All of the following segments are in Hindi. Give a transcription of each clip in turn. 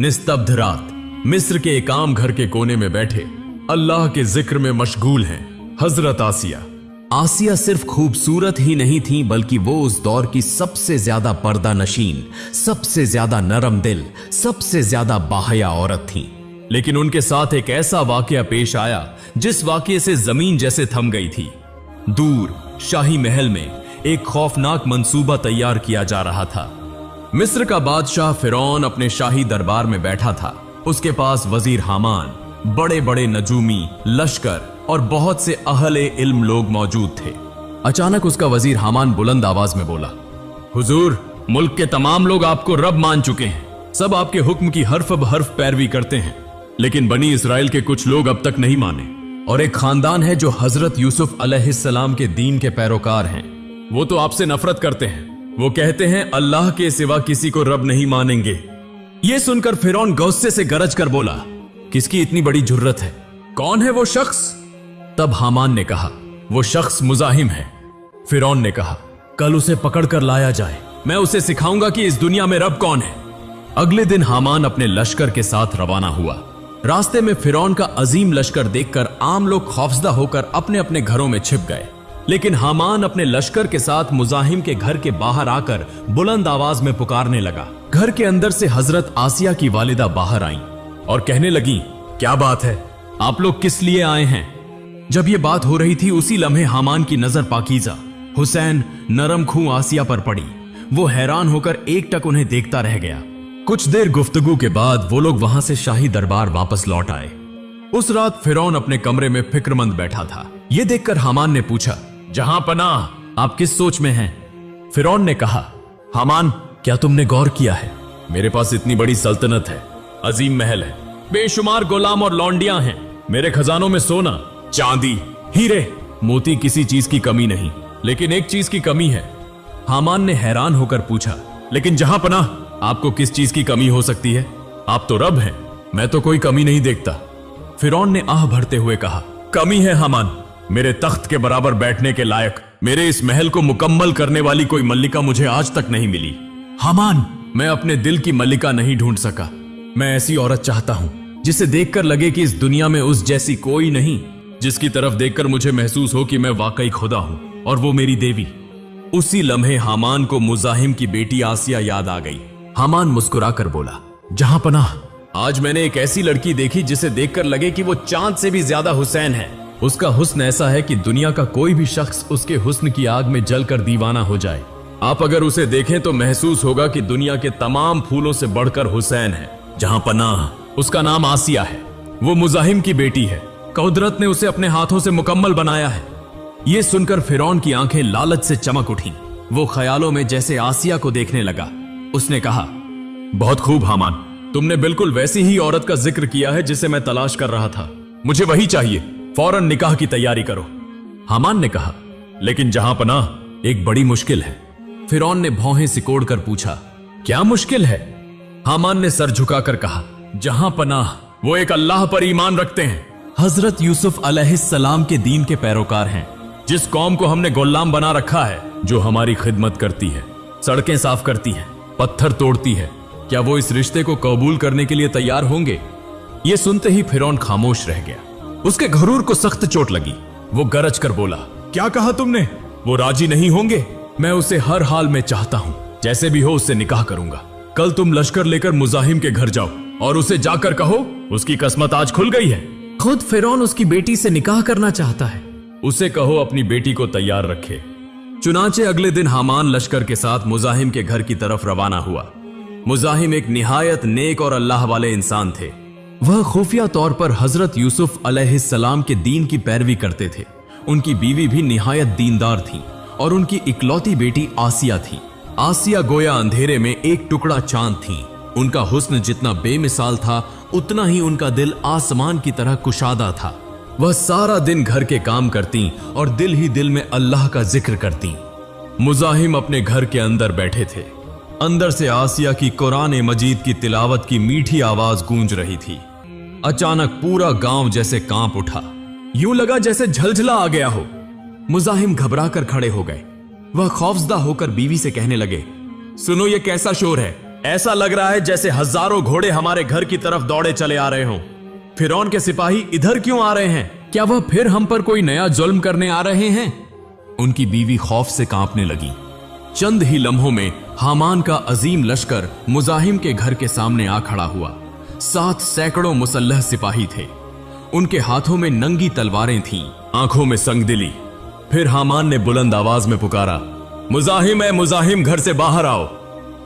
निस्तब्ध रात, मिस्र के एक आम घर के कोने में बैठे अल्लाह के जिक्र में मशगूल हैं हजरत आसिया। आसिया सिर्फ खूबसूरत ही नहीं थी, बल्कि वो उस दौर की सबसे ज्यादा पर्दा नशीन, सबसे ज्यादा नरम दिल, सबसे ज्यादा बाहया औरत थी। लेकिन उनके साथ एक ऐसा वाकया पेश आया जिस वाकये से जमीन जैसे थम गई थी। दूर शाही महल में एक खौफनाक मंसूबा तैयार किया जा रहा था। मिस्र का बादशाह फिरौन अपने शाही दरबार में बैठा था। उसके पास वजीर हामान, बड़े बड़े नजूमी, लश्कर और बहुत से अहले इल्म लोग मौजूद थे। अचानक उसका वजीर हामान बुलंद आवाज में बोला, हुजूर, मुल्क के तमाम लोग आपको रब मान चुके हैं, सब आपके हुक्म की हर्फ ब हर्फ पैरवी करते हैं, लेकिन बनी इसराइल के कुछ लोग अब तक नहीं माने। और एक खानदान है जो हजरत यूसुफ अलैहिस्सलाम के दीन के पैरोकार हैं। वो तो आपसे नफरत करते हैं। वो कहते हैं अल्लाह के सिवा किसी को रब नहीं मानेंगे। यह सुनकर फिरौन गुस्से से गरज कर बोला, किसकी इतनी बड़ी जुर्रत है? कौन है वो शख्स? तब हामान ने कहा, वो शख्स मुजाहिम है। फिरौन ने कहा, कल उसे पकड़कर लाया जाए, मैं उसे सिखाऊंगा कि इस दुनिया में रब कौन है। अगले दिन हामान अपने लश्कर के साथ रवाना हुआ। रास्ते में फिरौन का अजीम लश्कर देखकर आम लोग खौफजदा होकर अपने अपने घरों में छिप गए। लेकिन हामान अपने लश्कर के साथ मुजाहिम के घर के बाहर आकर बुलंद आवाज में पुकारने लगा। घर के अंदर से हजरत आसिया की वालिदा बाहर आईं और कहने लगी, क्या बात है, आप लोग किस लिए आए हैं? जब ये बात हो रही थी, उसी लम्हे हामान की नजर पाकीजा हुसैन नरम खूं आसिया पर पड़ी। वो हैरान होकर एकटक उन्हें देखता रह गया। कुछ देर गुफ्तगू के बाद वो लोग वहां से शाही दरबार वापस लौट आए। उस रात फिरौन अपने कमरे में फिक्रमंद बैठा था। यह देखकर हामान ने पूछा, जहां पनाह, आप किस सोच में हैं? फिरौन ने कहा, हामान, क्या तुमने गौर किया है? मेरे पास इतनी बड़ी सल्तनत है, अजीम महल है, बेशुमार गुलाम और लौंडियां हैं। मेरे खजानों में सोना, चांदी, हीरे, मोती, किसी चीज की कमी नहीं, लेकिन एक चीज की कमी है। हामान ने हैरान होकर पूछा, लेकिन जहां पनाह, आपको किस चीज की कमी हो सकती है? आप तो रब हैं, मैं तो कोई कमी नहीं देखता। फिरौन ने आह भरते हुए कहा, कमी है हामान, मेरे तख्त के बराबर बैठने के लायक, मेरे इस महल को मुकम्मल करने वाली कोई मल्लिका मुझे आज तक नहीं मिली। हामान, मैं अपने दिल की मल्लिका नहीं ढूंढ सका। मैं ऐसी औरत चाहता हूं जिसे देखकर लगे कि इस दुनिया में उस जैसी कोई नहीं, जिसकी तरफ देखकर मुझे महसूस हो कि मैं वाकई खुदा हूं और वो मेरी देवी। उसी लम्हे हामान को मुजाहिम की बेटी आसिया याद आ गई। हामान मुस्कुराकर बोला, जहां पनाह, आज मैंने एक ऐसी लड़की देखी जिसे देखकर लगे कि वो चांद से भी ज्यादा हुसैन है। उसका हुस्न ऐसा है कि दुनिया का कोई भी शख्स उसके हुस्न की आग में जलकर दीवाना हो जाए। आप अगर उसे देखें तो महसूस होगा कि दुनिया के तमाम फूलों से बढ़कर हुसैन है। जहां पनाह, उसका नाम आसिया है, वो मुजाहिम की बेटी है। कुदरत ने उसे अपने हाथों से मुकम्मल बनाया है। यह सुनकर फिरौन की आंखें लालच से चमक उठीं। वो ख्यालों में जैसे आसिया को देखने लगा। उसने कहा, बहुत खूब हामान, तुमने बिल्कुल वैसी ही औरत का जिक्र किया है जिसे मैं तलाश कर रहा था। मुझे वही चाहिए, फौरन निकाह की तैयारी करो। हामान ने कहा, लेकिन जहां पनाह, एक बड़ी मुश्किल है। फिरौन ने भौहें सिकोड़ कर पूछा, क्या मुश्किल है? हामान ने सर झुकाकर कहा, जहां पनाह, वो एक अल्लाह पर ईमान रखते हैं, हजरत यूसुफ अलैहिस्सलाम के दीन के पैरोकार हैं। जिस कौम को हमने गुलाम बना रखा है, जो हमारी खिदमत करती है, सड़कें साफ करती है, पत्थर तोड़ती है, क्या वो इस रिश्ते को कबूल करने के लिए तैयार होंगे? ये सुनते ही फिरौन खामोश रह गया। उसके घरूर को सख्त चोट लगी। वो गरज कर बोला, क्या कहा तुमने? वो राजी नहीं होंगे? मैं उसे हर हाल में चाहता हूं, जैसे भी हो उससे निकाह करूंगा। कल तुम लश्कर लेकर मुजाहिम के घर जाओ और उसे जाकर कहो उसकी किस्मत आज खुल गई है। खुद फिरौन उसकी बेटी से निकाह करना चाहता है। उसे कहो अपनी बेटी को तैयार रखे। चुनाचे अगले दिन हामान लश्कर के साथ मुजाहिम के घर की तरफ रवाना हुआ। मुजाहिम एक निहायत नेक और अल्लाह वाले इंसान थे। वह खुफिया तौर पर हजरत यूसुफ अलैहिस्सलाम के दीन की पैरवी करते थे। उनकी बीवी भी निहायत दीनदार थी और उनकी इकलौती बेटी आसिया थी। आसिया गोया अंधेरे में एक टुकड़ा चांद थी। उनका हुस्न जितना बेमिसाल था, उतना ही उनका दिल आसमान की तरह कुशादा था। वह सारा दिन घर के काम करती और दिल ही दिल में अल्लाह का जिक्र करती। मुजाहिम अपने घर के अंदर बैठे थे। अंदर से आसिया की कुरान मजीद की तिलावत की मीठी आवाज गूंज रही थी। अचानक पूरा गांव जैसे कांप उठा। यूं लगा जैसे झलझला आ गया हो। मुजाहिम घबराकर खड़े हो गए। वह खौफजदा होकर बीवी से कहने लगे, सुनो ये कैसा शोर है? ऐसा लग रहा है जैसे हजारों घोड़े हमारे घर की तरफ दौड़े चले आ रहे हों। फिरौन के सिपाही इधर क्यों आ रहे हैं? क्या वह फिर हम पर कोई नया जुल्म करने आ रहे हैं? उनकी बीवी खौफ से कांपने लगी। चंद ही लम्हों में हामान का अजीम लश्कर मुजाहिम के घर के सामने आ खड़ा हुआ। साथ सैकड़ों मुसल्लह सिपाही थे। उनके हाथों में नंगी तलवारें थीं, आंखों में संगदिली। फिर हामान ने बुलंद आवाज में पुकारा, मुजाहिम है मुजाहिम, घर से बाहर आओ।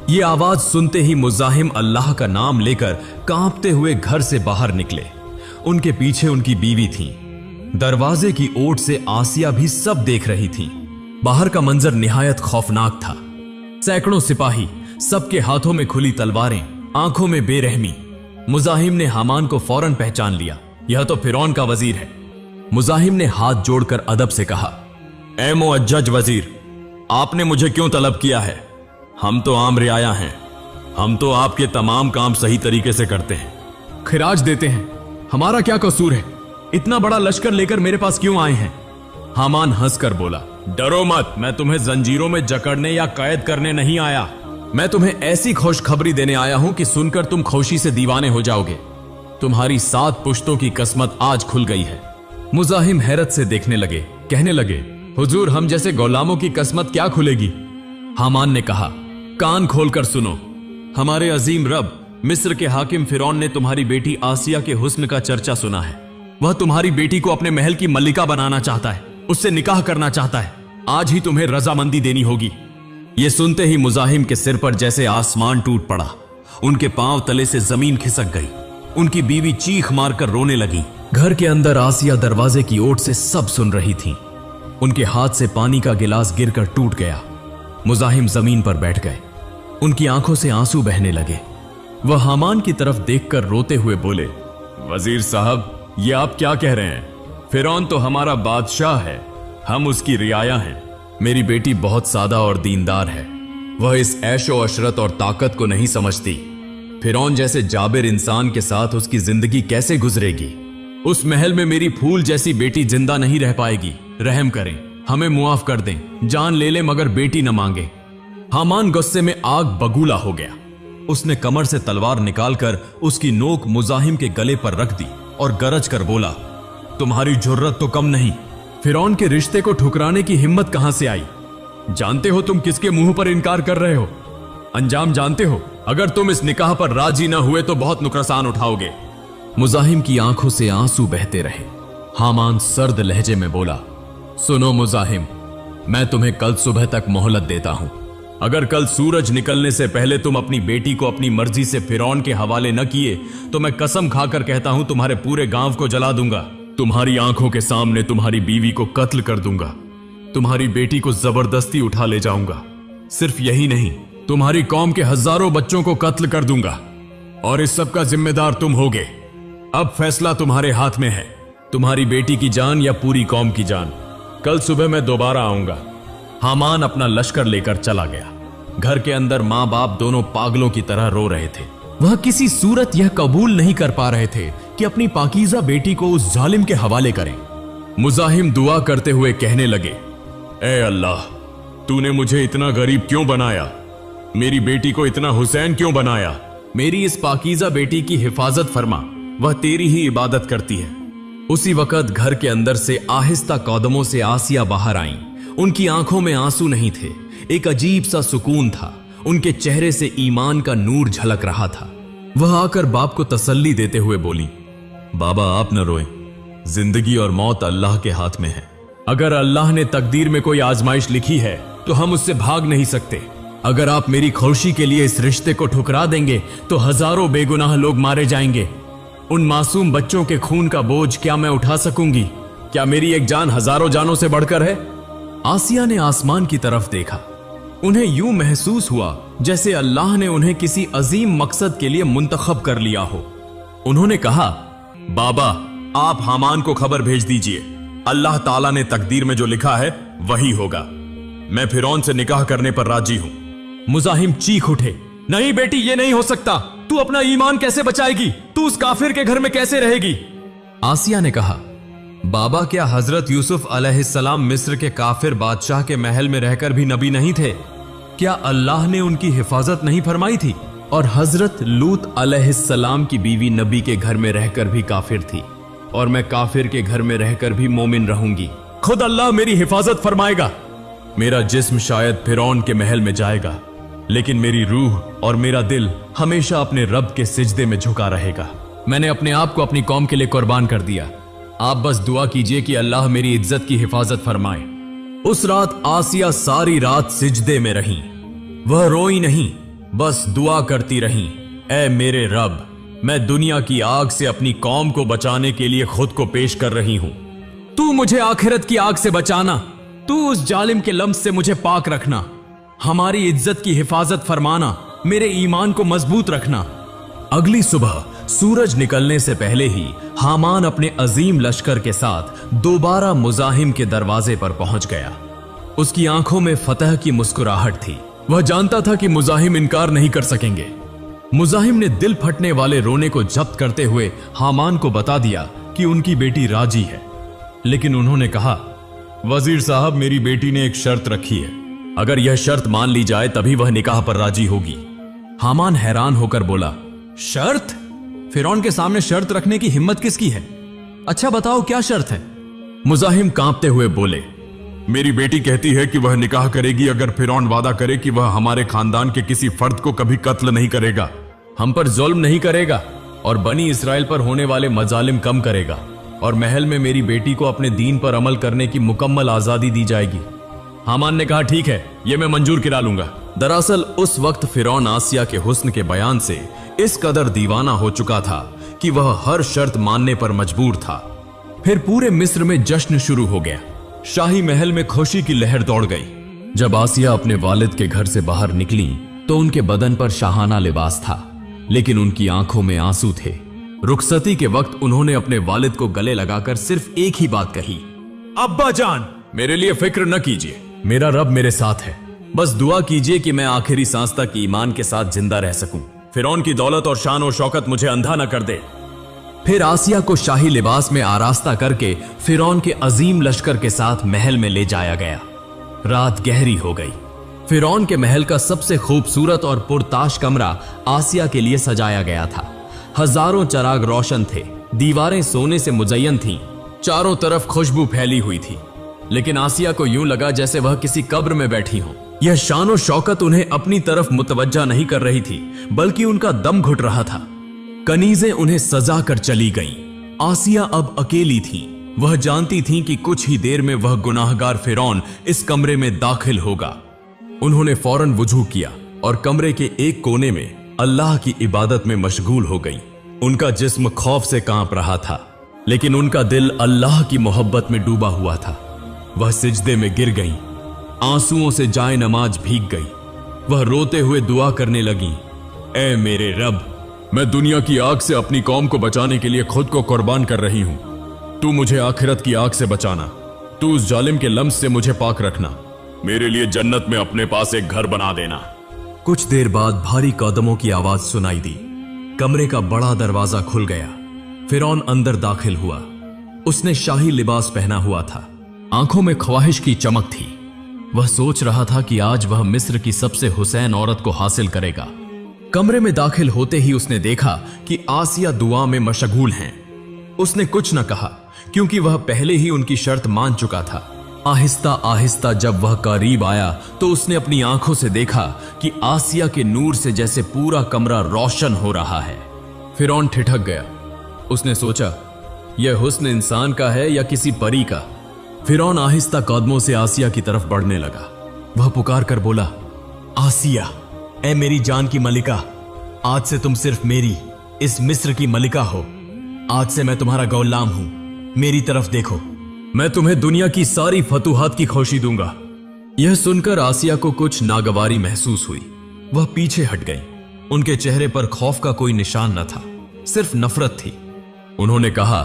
ये आवाज सुनते ही मुजाहिम अल्लाह का नाम लेकर कांपते हुए घर से बाहर निकले। उनके पीछे उनकी बीवी थी। दरवाजे की ओट से आसिया भी सब देख रही थी। बाहर का मंजर निहायत खौफनाक था। सैकड़ों सिपाही, सबके हाथों में खुली तलवारें, आंखों में बेरहमी। मुजाहिम ने हामान को फौरन पहचान लिया। यह तो फिरौन का वजीर है। मुजाहिम ने हाथ जोड़कर अदब से कहा, ए मुअज्जज वजीर, आपने मुझे क्यों तलब किया है? हम तो आम रियाया हैं। हम तो आपके तमाम काम सही तरीके से करते हैं। खिराज देते हैं। हमारा क्या कसूर है? इतना बड़ा लश्कर लेकर मेरे पास क्यों आए हैं? हामान हंसकर बोला, डरो मत, मैं तुम्हें जंजीरों में जकड़ने या कैद करने नहीं आया। मैं तुम्हें ऐसी खुशखबरी देने आया हूं कि सुनकर तुम खुशी से दीवाने हो जाओगे। तुम्हारी 7 पुश्तों की किस्मत आज खुल गई है। मुजाहिम हैरत से देखने लगे, कहने लगे, हुजूर, हम जैसे गुलामों की किस्मत क्या खुलेगी? हामान ने कहा, कान खोलकर सुनो। हमारे अजीम रब मिस्र के हाकिम फिरौन ने तुम्हारी बेटी आसिया के हुस्न का चर्चा सुना है। वह तुम्हारी बेटी को अपने महल की मल्लिका बनाना चाहता है, उससे निकाह करना चाहता है। आज ही तुम्हें रजामंदी देनी होगी। यह सुनते ही मुजाहिम के सिर पर जैसे आसमान टूट पड़ा। उनके पांव तले से जमीन खिसक गई। उनकी बीवी चीख मारकर रोने लगी। घर के अंदर आसिया दरवाजे की ओट से सब सुन रही थी। उनके हाथ से पानी का गिलास गिरकर टूट गया। मुजाहिम जमीन पर बैठ गए। उनकी आंखों से आंसू बहने लगे। वह हामान की तरफ देखकर रोते हुए बोले, वजीर साहब, ये आप क्या कह रहे हैं? फिरौन तो हमारा बादशाह है, हम उसकी रियाया हैं। मेरी बेटी बहुत सादा और दीनदार है। वह इस ऐशो अशरत और ताकत को नहीं समझती। फिरौन जैसे जाबिर इंसान के साथ उसकी जिंदगी कैसे गुजरेगी? उस महल में मेरी फूल जैसी बेटी जिंदा नहीं रह पाएगी। रहम करें, हमें मुआफ कर दें। जान ले ले मगर बेटी न मांगे। हामान गुस्से में आग बगूला हो गया। उसने कमर से तलवार निकालकर उसकी नोक मुजाहिम के गले पर रख दी और गरज कर बोला, तुम्हारी जुर्रत तो कम नहीं। फिरौन के रिश्ते को ठुकराने की हिम्मत कहां से आई? जानते हो तुम किसके मुंह पर इनकार कर रहे हो? अंजाम जानते हो? अगर तुम इस निकाह पर राजी न हुए तो बहुत नुकसान उठाओगे। मुजाहिम की आंखों से आंसू बहते रहे। हामान सर्द लहजे में बोला, सुनो मुजाहिम, मैं तुम्हें कल सुबह तक मोहलत देता हूं। अगर कल सूरज निकलने से पहले तुम अपनी बेटी को अपनी मर्जी से फिरौन के हवाले न किए तो मैं कसम खाकर कहता हूं तुम्हारे पूरे गांव को जला दूंगा। तुम्हारी आंखों के सामने तुम्हारी बीवी को कत्ल कर दूंगा। तुम्हारी बेटी को जबरदस्ती उठा ले जाऊंगा। सिर्फ यही नहीं, तुम्हारी कौम के हजारों बच्चों को कत्ल कर दूंगा और इस सब का जिम्मेदार तुम होगे। अब फैसला तुम्हारे हाथ में है, तुम्हारी बेटी की जान या पूरी कौम की जान। कल सुबह मैं दोबारा आऊंगा। हामान अपना लश्कर लेकर चला गया। घर के अंदर मां बाप दोनों पागलों की तरह रो रहे थे। वह किसी सूरत यह कबूल नहीं कर पा रहे थे कि अपनी पाकीज़ा बेटी को उस जालिम के हवाले करें। मुजाहिम दुआ करते हुए कहने लगे, ए अल्लाह, तूने मुझे इतना गरीब क्यों बनाया? मेरी बेटी को इतना हुसैन क्यों बनाया? मेरी इस पाकीज़ा बेटी की हिफाजत फरमा, वह तेरी ही इबादत करती है। उसी वक्त घर के अंदर से आहिस्ता कदमों से आसिया बाहर आईं। उनकी आंखों में आंसू नहीं थे, एक अजीब सा सुकून था। उनके चेहरे से ईमान का नूर झलक रहा था। वह आकर बाप को तसल्ली देते हुए बोली, बाबा आप न रोएं, जिंदगी और मौत अल्लाह के हाथ में है। अगर अल्लाह ने तकदीर में कोई आजमाइश लिखी है तो हम उससे भाग नहीं सकते। अगर आप मेरी खुशी के लिए इस रिश्ते को ठुकरा देंगे तो हजारों बेगुनाह लोग मारे जाएंगे। उन मासूम बच्चों के खून का बोझ क्या मैं उठा सकूंगी? क्या मेरी एक जान हजारों जानों से बढ़कर है? आसिया ने आसमान की तरफ देखा। उन्हें यूं महसूस हुआ जैसे अल्लाह ने उन्हें किसी अजीम मकसद के लिए मुंतखब कर लिया हो। उन्होंने कहा, बाबा आप हामान को खबर भेज दीजिए, अल्लाह ताला ने तकदीर में जो लिखा है वही होगा। मैं फिरौन से निकाह करने पर राजी हूं। मुजाहिम चीख उठे, नहीं बेटी, ये नहीं हो सकता। तू अपना ईमान कैसे बचाएगी? तू उस काफिर के घर में कैसे रहेगी? आसिया ने कहा, बाबा क्या हजरत यूसुफ अलैहिस्सलाम मिस्र के काफिर बादशाह के महल में रहकर भी नबी नहीं थे? क्या अल्लाह ने उनकी हिफाजत नहीं फरमाई थी? और हजरत लूत अलैहिस्सलाम की बीवी नबी के घर में रहकर भी काफिर थी, और मैं काफिर के घर में रहकर भी मोमिन रहूंगी। खुद अल्लाह मेरी हिफाजत फरमाएगा। मेरा जिस्म शायद फिरौन के महल में जाएगा, लेकिन मेरी रूह और मेरा दिल हमेशा अपने रब के सिजदे में झुका रहेगा। मैंने अपने आप को अपनी कौम के लिए कुर्बान कर दिया। आप बस दुआ कीजिए कि अल्लाह मेरी इज्जत की हिफाजत फरमाए। उस रात आसिया सारी रात सिजदे में रही। वह रोई नहीं, बस दुआ करती रही, ऐ मेरे रब, मैं दुनिया की आग से अपनी कौम को बचाने के लिए खुद को पेश कर रही हूं। तू मुझे आखिरत की आग से बचाना, तू उस जालिम के लम्स से मुझे पाक रखना, हमारी इज्जत की हिफाजत फरमाना, मेरे ईमान को मजबूत रखना। अगली सुबह सूरज निकलने से पहले ही हामान अपने अजीम लश्कर के साथ दोबारा मुजाहिम के दरवाजे पर पहुंच गया। उसकी आंखों में फतह की मुस्कुराहट थी। वह जानता था कि मुजाहिम इनकार नहीं कर सकेंगे। मुजाहिम ने दिल फटने वाले रोने को जब्त करते हुए हामान को बता दिया कि उनकी बेटी राजी है, लेकिन उन्होंने कहा, वजीर साहब, मेरी बेटी ने एक शर्त रखी है, अगर यह शर्त मान ली जाए तभी वह निकाह पर राजी होगी। हामान हैरान होकर बोला, शर्त? फिरौन के सामने शर्त रखने की हिम्मत किसकी है? अच्छा बताओ, क्या शर्त है? मुजाहिम कांपते हुए बोले, मेरी बेटी कहती है कि वह निकाह करेगी अगर फिरौन वादा करे कि वह हमारे खानदान के किसी फर्द को कभी कत्ल नहीं करेगा, हम पर जुल्म नहीं करेगा और बनी इसराइल पर होने वाले मजालिम कम करेगा, और महल में मेरी बेटी को अपने दीन पर अमल करने की मुकम्मल आजादी दी जाएगी। हामान ने कहा, ठीक है, यह मैं मंजूर करा लूंगा। दरअसल उस वक्त फिरौन आसिया के हुस्न के बयान से इस कदर दीवाना हो चुका था कि वह हर शर्त मानने पर मजबूर था। फिर पूरे मिस्र में जश्न शुरू हो गया। शाही महल में खुशी की लहर दौड़ गई। जब आसिया अपने वालिद के घर से बाहर निकली तो उनके बदन पर शाहाना लिबास था, लेकिन उनकी आंखों में आंसू थे। रुखसती के वक्त उन्होंने अपने वालिद को गले लगाकर सिर्फ एक ही बात कही, अब्बा जान, मेरे लिए फिक्र न कीजिए, मेरा रब मेरे साथ है, बस दुआ कीजिए कि मैं आखिरी सांस तक ईमान के साथ जिंदा रह सकूं। फिरौन की दौलत और शान और शौकत मुझे अंधा न कर दे। फिर आसिया को शाही लिबास में आरास्ता करके फिरौन के अजीम लश्कर के साथ महल में ले जाया गया। रात गहरी हो गई। फिरौन के महल का सबसे खूबसूरत और पुरताश कमरा आसिया के लिए सजाया गया था। हजारों चराग रोशन थे, दीवारें सोने से मुजय्यन थीं, चारों तरफ खुशबू फैली हुई थी, लेकिन आसिया को यूं लगा जैसे वह किसी कब्र में बैठी हो। यह शान और शौकत उन्हें अपनी तरफ मुतवज्जा नहीं कर रही थी, बल्कि उनका दम घुट रहा था। कनीजें उन्हें सजा कर चली गईं। आसिया अब अकेली थी। वह जानती थीं कि कुछ ही देर में वह गुनाहगार फिरौन इस कमरे में दाखिल होगा। उन्होंने फौरन वुजू किया और कमरे के एक कोने में अल्लाह की इबादत में मशगूल हो गईं। उनका जिस्म खौफ से कांप रहा था, लेकिन उनका दिल अल्लाह की मोहब्बत में डूबा हुआ था। वह सिजदे में गिर गईं, आंसुओं से जाए नमाज भीग गई। वह रोते हुए दुआ करने लगी, ऐ मेरे रब, मैं दुनिया की आग से अपनी कौम को बचाने के लिए खुद को कुर्बान कर रही हूं। तू मुझे आखिरत की आग से बचाना, तू उस जालिम के लम्स से मुझे पाक रखना, मेरे लिए जन्नत में अपने पास एक घर बना देना। कुछ देर बाद भारी कदमों की आवाज सुनाई दी। कमरे का बड़ा दरवाजा खुल गया। फिरौन अंदर दाखिल हुआ। उसने शाही लिबास पहना हुआ था, आंखों में ख्वाहिश की चमक थी। वह सोच रहा था कि आज वह मिस्र की सबसे हुसैन औरत को हासिल करेगा। कमरे में दाखिल होते ही उसने देखा कि आसिया दुआ में मशगूल हैं। उसने कुछ न कहा, क्योंकि वह पहले ही उनकी शर्त मान चुका था। आहिस्ता आहिस्ता जब वह करीब आया तो उसने अपनी आंखों से देखा कि आसिया के नूर से जैसे पूरा कमरा रोशन हो रहा है। फिरौन ठिठक गया। उसने सोचा, यह हुस्न इंसान का है या किसी परी का। फिरौन आहिस्ता कदमों से आसिया की तरफ बढ़ने लगा। वह पुकार कर बोला, आसिया, ऐ मेरी जान की मलिका, आज से तुम सिर्फ मेरी, इस मिस्र की मलिका हो। आज से मैं तुम्हारा गुलाम हूं, मेरी तरफ देखो, मैं तुम्हें दुनिया की सारी फतूहात की खुशी दूंगा। यह सुनकर आसिया को कुछ नागवारी महसूस हुई। वह पीछे हट गई। उनके चेहरे पर खौफ का कोई निशान न था, सिर्फ नफरत थी। उन्होंने कहा,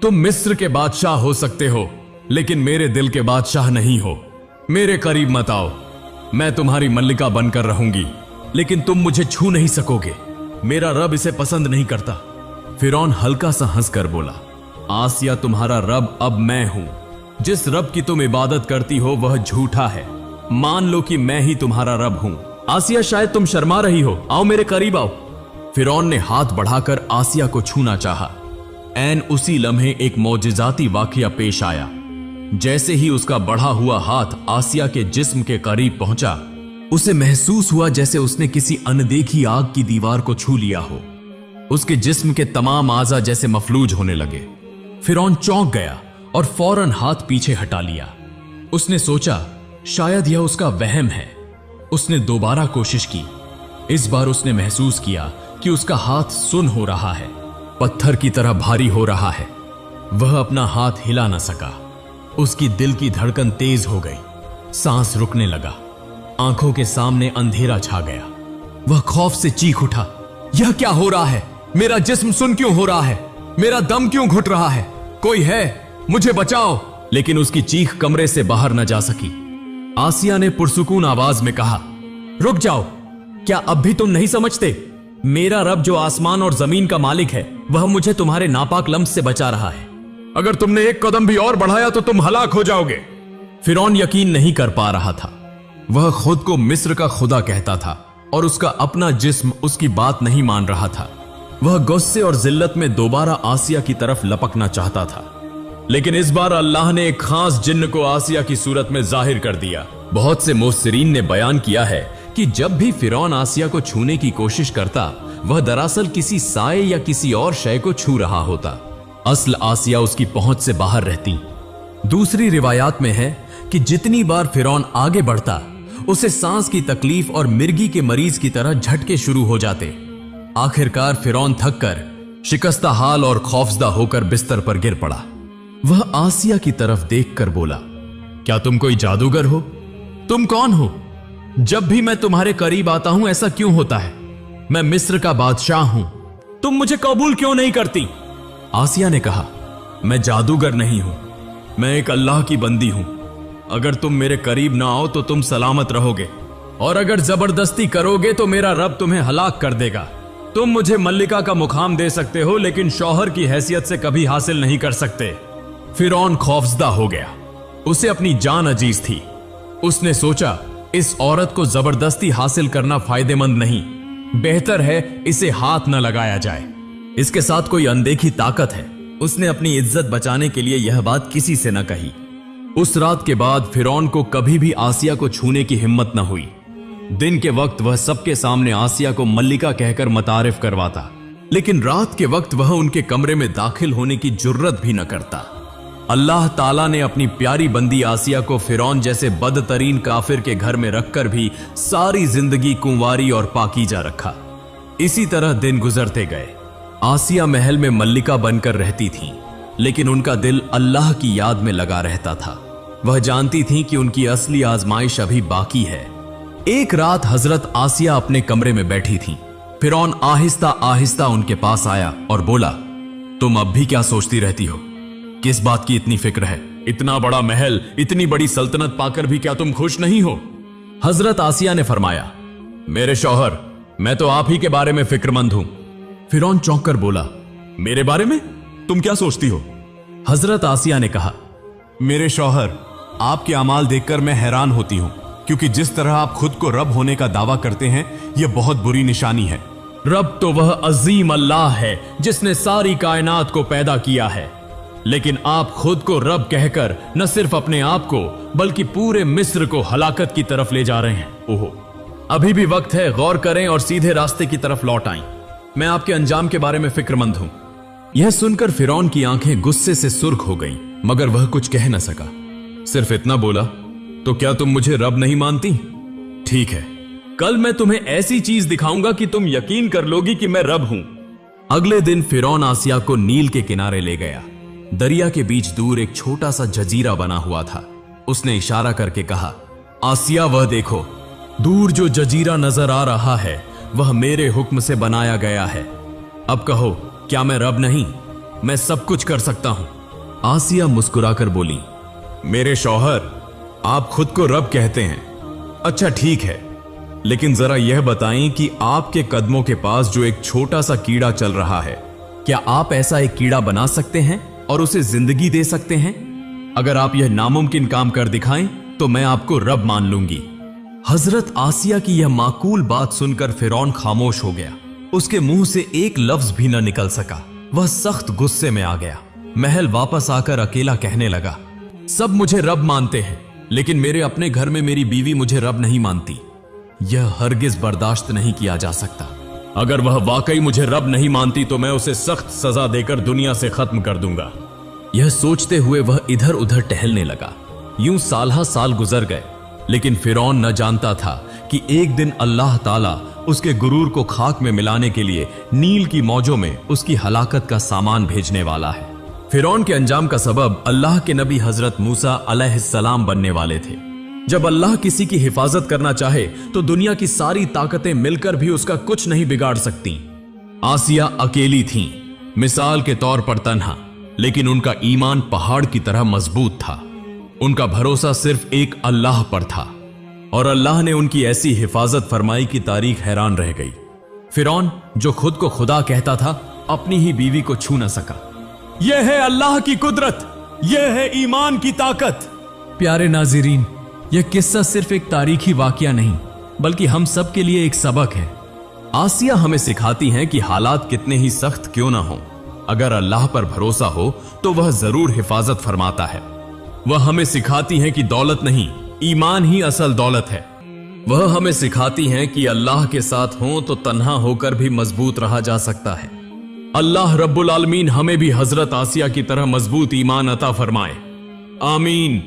तुम मिस्र के बादशाह हो सकते हो, लेकिन मेरे दिल के बादशाह नहीं हो। मेरे करीब मत आओ। मैं तुम्हारी मल्लिका बनकर रहूंगी, लेकिन तुम मुझे छू नहीं सकोगे। मेरा रब इसे पसंद नहीं करता। फिरौन हल्का सा हंसकर बोला, आसिया, तुम्हारा रब अब मैं हूं। जिस रब की तुम इबादत करती हो वह झूठा है। मान लो कि मैं ही तुम्हारा रब हूं। आसिया, शायद तुम शर्मा रही हो, आओ मेरे करीब आओ। फिरौन ने हाथ बढ़ाकर आसिया को छूना चाहा। ऐन उसी लम्हे एक मौजिजाती वाकया पेश आया। जैसे ही उसका बढ़ा हुआ हाथ आसिया के जिस्म के करीब पहुंचा, उसे महसूस हुआ जैसे उसने किसी अनदेखी आग की दीवार को छू लिया हो। उसके जिस्म के तमाम आज़ा जैसे मफलूज होने लगे। फिरौन चौंक गया और फौरन हाथ पीछे हटा लिया। उसने सोचा शायद यह उसका वहम है। उसने दोबारा कोशिश की। इस बार उसने महसूस किया कि उसका हाथ सुन्न हो रहा है, पत्थर की तरह भारी हो रहा है। वह अपना हाथ हिला न सका। उसकी दिल की धड़कन तेज हो गई, सांस रुकने लगा, आंखों के सामने अंधेरा छा गया। वह खौफ से चीख उठा, यह क्या हो रहा है? मेरा जिस्म सुन्न क्यों हो रहा है? मेरा दम क्यों घुट रहा है? कोई है, मुझे बचाओ। लेकिन उसकी चीख कमरे से बाहर न जा सकी। आसिया ने पुरसुकून आवाज में कहा, रुक जाओ, क्या अब भी तुम नहीं समझते? मेरा रब जो आसमान और जमीन का मालिक है, वह मुझे तुम्हारे नापाक लम्स से बचा रहा है। अगर तुमने एक कदम भी और बढ़ाया तो तुम हलाक हो जाओगे। फिरौन यकीन नहीं कर पा रहा था। वह खुद को मिस्र का खुदा कहता था और उसका अपना जिस्म उसकी बात नहीं मान रहा था। वह गुस्से और जिल्लत में दोबारा आसिया की तरफ लपकना चाहता था, लेकिन इस बार अल्लाह ने एक खास जिन्न को आसिया की सूरत में जाहिर कर दिया। बहुत से मुफस्सिरीन ने बयान किया है कि जब भी फिरौन आसिया को छूने की कोशिश करता, वह दरअसल किसी साए या किसी और शय को छू रहा होता। असल आसिया उसकी पहुंच से बाहर रहती। दूसरी रिवायात में है कि जितनी बार फिरौन आगे बढ़ता, उसे सांस की तकलीफ और मिर्गी के मरीज की तरह झटके शुरू हो जाते। आखिरकार फिरौन थक कर, शिकस्ता हाल और खौफजदा होकर बिस्तर पर गिर पड़ा। वह आसिया की तरफ देखकर बोला, क्या तुम कोई जादूगर हो? तुम कौन हो? जब भी मैं तुम्हारे करीब आता हूं ऐसा क्यों होता है? मैं मिस्र का बादशाह हूं, तुम मुझे कबूल क्यों नहीं करती? आसिया ने कहा, मैं जादूगर नहीं हूं, मैं एक अल्लाह की बंदी हूं। अगर तुम मेरे करीब ना आओ तो तुम सलामत रहोगे, और अगर जबरदस्ती करोगे तो मेरा रब तुम्हें हलाक कर देगा। तुम मुझे मल्लिका का मुकाम दे सकते हो, लेकिन शौहर की हैसियत से कभी हासिल नहीं कर सकते। फिरौन खौफजदा हो गया। उसे अपनी जान अजीज थी। उसने सोचा, इस औरत को जबरदस्ती हासिल करना फायदेमंद नहीं, बेहतर है इसे हाथ न लगाया जाए। इसके साथ कोई अनदेखी ताकत है। उसने अपनी इज्जत बचाने के लिए यह बात किसी से न कही। उस रात के बाद फिरौन को कभी भी आसिया को छूने की हिम्मत न हुई। दिन के वक्त वह सबके सामने आसिया को मल्लिका कहकर मतारिफ करवाता, लेकिन रात के वक्त वह उनके कमरे में दाखिल होने की जुर्रत भी न करता। अल्लाह ताला ने अपनी प्यारी बंदी आसिया को फिरौन जैसे बदतरीन काफिर के घर में रखकर भी सारी जिंदगी कुंवारी और पाकीजा रखा। इसी तरह दिन गुजरते गए। आसिया महल में मल्लिका बनकर रहती थी, लेकिन उनका दिल अल्लाह की याद में लगा रहता था। वह जानती थी कि उनकी असली आजमाइश अभी बाकी है। एक रात हजरत आसिया अपने कमरे में बैठी थी। फिरौन आहिस्ता आहिस्ता उनके पास आया और बोला, तुम अब भी क्या सोचती रहती हो? किस बात की इतनी फिक्र है? इतना बड़ा महल, इतनी बड़ी सल्तनत पाकर भी क्या तुम खुश नहीं हो? हजरत आसिया ने फरमाया, मेरे शौहर, मैं तो आप ही के बारे में फिक्रमंद हूं। फिरौन चौंक कर बोला, मेरे बारे में? तुम क्या सोचती हो? हजरत आसिया ने कहा, मेरे शौहर, आपके अमाल देखकर मैं हैरान होती हूं, क्योंकि जिस तरह आप खुद को रब होने का दावा करते हैं, यह बहुत बुरी निशानी है। रब तो वह अजीम अल्लाह है जिसने सारी कायनात को पैदा किया है, लेकिन आप खुद को रब कहकर न सिर्फ अपने आप को बल्कि पूरे मिस्र को हलाकत की तरफ ले जा रहे हैं। ओहो, अभी भी वक्त है, गौर करें और सीधे रास्ते की तरफ लौट आएं। मैं आपके अंजाम के बारे में फिक्रमंद हूं। यह सुनकर फिरौन की आंखें गुस्से से सुर्ख हो गईं, मगर वह कुछ कह न सका। सिर्फ इतना बोला, तो क्या तुम मुझे रब नहीं मानती? ठीक है, कल मैं तुम्हें ऐसी चीज दिखाऊंगा कि तुम यकीन कर लोगी कि मैं रब हूं। अगले दिन फिरौन आसिया को नील के किनारे ले गया। दरिया के बीच दूर एक छोटा सा जजीरा बना हुआ था। उसने इशारा करके कहा, आसिया, वह देखो, दूर जो जजीरा नजर आ रहा है वह मेरे हुक्म से बनाया गया है। अब कहो, क्या मैं रब नहीं? मैं सब कुछ कर सकता हूं। आसिया मुस्कुराकर बोली, मेरे शौहर, आप खुद को रब कहते हैं। अच्छा ठीक है, लेकिन जरा यह बताएं कि आपके कदमों के पास जो एक छोटा सा कीड़ा चल रहा है, क्या आप ऐसा एक कीड़ा बना सकते हैं और उसे जिंदगी दे सकते हैं? अगर आप यह नामुमकिन काम कर दिखाएं तो मैं आपको रब मान लूंगी। हजरत आसिया की यह माकूल बात सुनकर फिरौन खामोश हो गया। उसके मुंह से एक लफ्ज भी न निकल सका। वह सख्त गुस्से में आ गया। महल वापस आकर अकेला कहने लगा, सब मुझे रब मानते हैं, लेकिन मेरे अपने घर में मेरी बीवी मुझे रब नहीं मानती। यह हरगिज बर्दाश्त नहीं किया जा सकता। अगर वह वाकई मुझे रब नहीं मानती तो मैं उसे सख्त सजा देकर दुनिया से खत्म कर दूंगा। यह सोचते हुए वह इधर उधर टहलने लगा। यूं साल साल गुजर गए, लेकिन फिरौन न जानता था कि एक दिन अल्लाह ताला उसके गुरूर को खाक में मिलाने के लिए नील की मौजों में उसकी हलाकत का सामान भेजने वाला है। फिरौन के अंजाम का सबब अल्लाह के नबी हजरत मूसा अलैहिस्सलाम बनने वाले थे। जब अल्लाह किसी की हिफाजत करना चाहे तो दुनिया की सारी ताकतें मिलकर भी उसका कुछ नहीं बिगाड़ सकती। आसिया अकेली थीं, मिसाल के तौर पर तन्हा, लेकिन उनका ईमान पहाड़ की तरह मजबूत था। उनका भरोसा सिर्फ एक अल्लाह पर था और अल्लाह ने उनकी ऐसी हिफाजत फरमाई कि तारीख हैरान रह गई। फिरौन, जो खुद को खुदा कहता था, अपनी ही बीवी को छू न सका। यह है अल्लाह की कुदरत, यह है ईमान की ताकत। प्यारे नाजिरीन, यह किस्सा सिर्फ एक तारीखी वाकया नहीं, बल्कि हम सब के लिए एक सबक है। आसिया हमें सिखाती हैं कि हालात कितने ही सख्त क्यों ना हो, अगर अल्लाह पर भरोसा हो तो वह जरूर हिफाजत फरमाता है। वह हमें सिखाती हैं कि दौलत नहीं, ईमान ही असल दौलत है। वह हमें सिखाती हैं कि अल्लाह के साथ हो तो तन्हा होकर भी मजबूत रहा जा सकता है। अल्लाह रब्बुल आलमीन हमें भी हजरत आसिया की तरह मजबूत ईमान अता फरमाए। आमीन।